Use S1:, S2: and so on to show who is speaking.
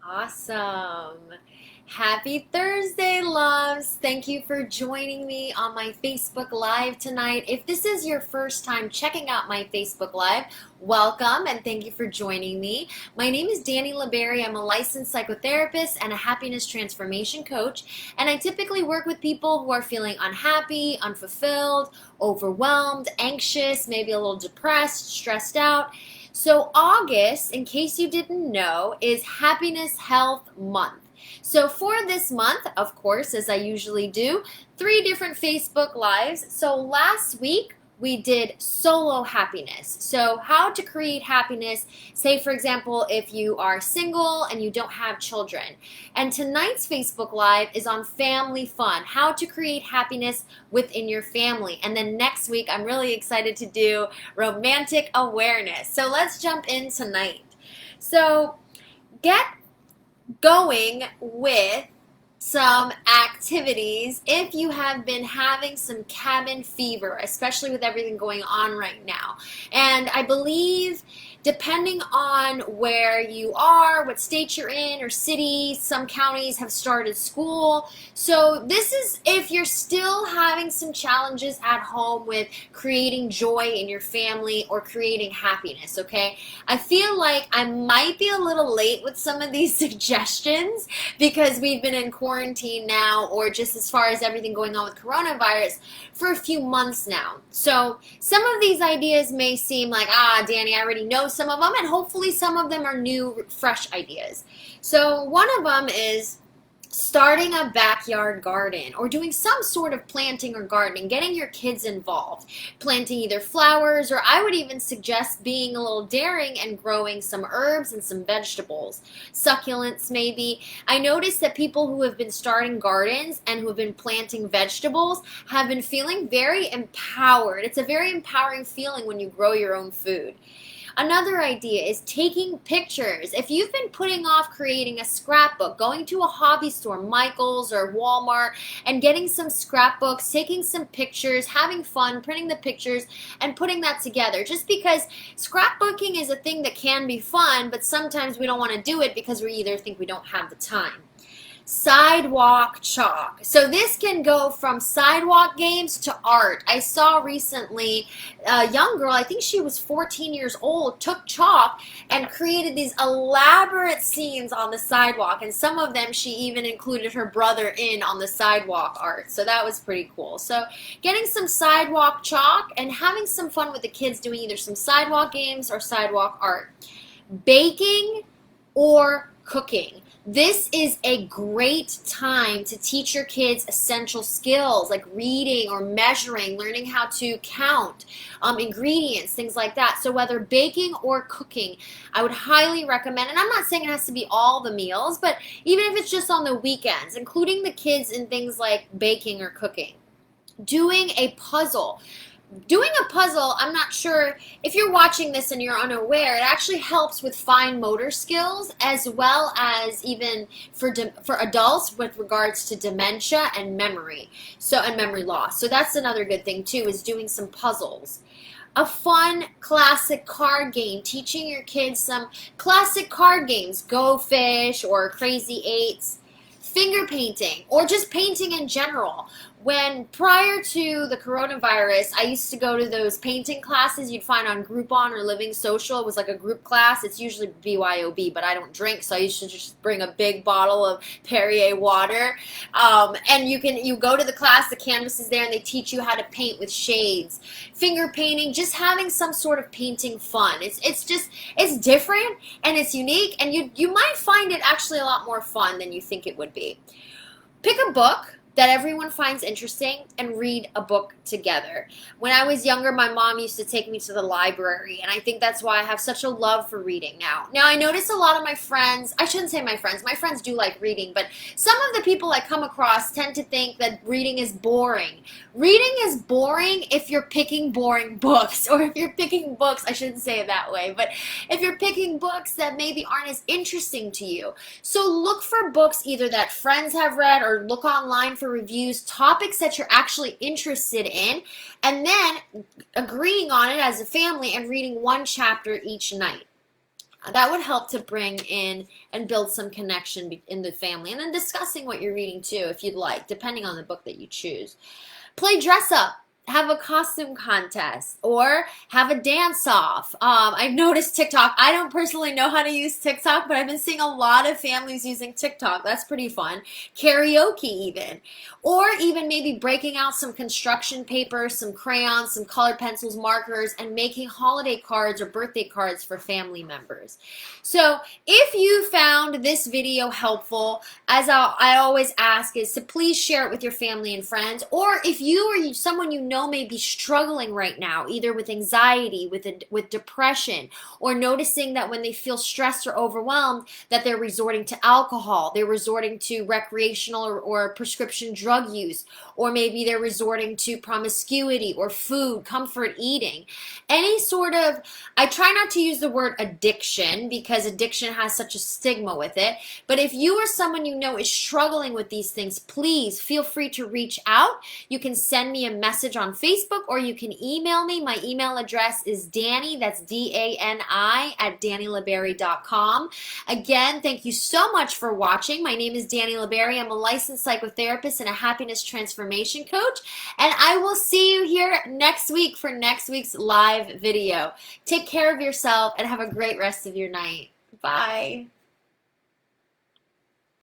S1: Awesome. Happy Thursday, loves. Thank you for joining me on my Facebook Live tonight. If this is your first time checking out my Facebook Live, welcome and thank you for joining me. My name is Dani. I'm a licensed psychotherapist and a happiness transformation coach, and I typically work with people who are feeling unhappy, unfulfilled, overwhelmed, anxious, maybe a little depressed, stressed out. So August, in case you didn't know, is Happiness Health Month. So for this month, of course, as I usually do, 3 different Facebook Lives. So last week, we did solo happiness. So how to create happiness, say for example, if you are single and you don't have children. And tonight's Facebook Live is on family fun, how to create happiness within your family. And then next week, I'm really excited to do romantic awareness. So let's jump in tonight. So get going with some activities if you have been having some cabin fever, especially with everything going on right now. And I believe, depending on where you are, what state you're in or city, some counties have started school. So this is if you're still having some challenges at home with creating joy in your family or creating happiness, okay? I feel like I might be a little late with some of these suggestions because we've been in quarantine now, or just as far as everything going on with coronavirus, for a few months now. So some of these ideas may seem like, Dani, I already know some of them, and hopefully some of them are new, fresh ideas. So one of them is starting a backyard garden or doing some sort of planting or gardening, getting your kids involved, planting either flowers, or I would even suggest being a little daring and growing some herbs and some vegetables, succulents maybe. I noticed that people who have been starting gardens and who have been planting vegetables have been feeling very empowered. It's a very empowering feeling when you grow your own food. Another idea is taking pictures. If you've been putting off creating a scrapbook, going to a hobby store, Michael's or Walmart, and getting some scrapbooks, taking some pictures, having fun, printing the pictures, and putting that together. Just because scrapbooking is a thing that can be fun, but sometimes we don't want to do it because we either think we don't have the time. Sidewalk chalk. So this can go from sidewalk games to art. I saw recently a young girl, I think she was 14 years old, took chalk and created these elaborate scenes on the sidewalk. And some of them she even included her brother in on the sidewalk art. So that was pretty cool. So getting some sidewalk chalk and having some fun with the kids doing either some sidewalk games or sidewalk art. Baking or cooking. This is a great time to teach your kids essential skills like reading or measuring, learning how to count, ingredients, things like that. So whether baking or cooking, I would highly recommend, and I'm not saying it has to be all the meals, but even if it's just on the weekends, including the kids in things like baking or cooking. Doing a puzzle. Doing a puzzle, I'm not sure if you're watching this and you're unaware, it actually helps with fine motor skills as well as even for adults with regards to dementia and memory, and memory loss. So that's another good thing too, is doing some puzzles. A fun classic card game, teaching your kids some classic card games, Go Fish or Crazy Eights. Finger painting or just painting in general. When prior to the coronavirus, I used to go to those painting classes you'd find on Groupon or Living Social. It was like a group class. It's usually BYOB, but I don't drink, so I used to just bring a big bottle of Perrier water. And you go to the class, the canvas is there, and they teach you how to paint with shades. Finger painting, just having some sort of painting fun. It's different and it's unique, and you might find it actually a lot more fun than you think it would be. Pick a book that everyone finds interesting and read a book together. When I was younger, my mom used to take me to the library, and I think that's why I have such a love for reading now. Now, I notice a lot of my friends, I shouldn't say my friends do like reading, but some of the people I come across tend to think that reading is boring. Reading is boring if you're picking boring books, or if you're picking books, I shouldn't say it that way, but if you're picking books that maybe aren't as interesting to you. So look for books either that friends have read, or look online for reviews, topics that you're actually interested in, and then agreeing on it as a family and reading one chapter each night. That would help to bring in and build some connection in the family. And then discussing what you're reading too, if you'd like, depending on the book that you choose. Play dress up. Have a costume contest or have a dance off. I've noticed TikTok. I don't personally know how to use TikTok, but I've been seeing a lot of families using TikTok. That's pretty fun. Karaoke even. Or even maybe breaking out some construction paper, some crayons, some colored pencils, markers, and making holiday cards or birthday cards for family members. So if you found this video helpful, as I always ask is to please share it with your family and friends, or if you or someone you know may be struggling right now, either with anxiety, with depression, or noticing that when they feel stressed or overwhelmed, that they're resorting to alcohol, they're resorting to recreational or prescription drug use, or maybe they're resorting to promiscuity or food, comfort eating, any sort of, I try not to use the word addiction because addiction has such a stigma with it, but if you or someone you know is struggling with these things, please feel free to reach out. You can send me a message on Facebook or you can email me. My email address is Dani, that's DANI, at DaniLaberry.com. Again, thank you so much for watching. My name is Dani Laberry. I'm a licensed psychotherapist and a happiness transformation coach, and I will see you here next week for next week's live video. Take care of yourself and have a great rest of your night. Bye.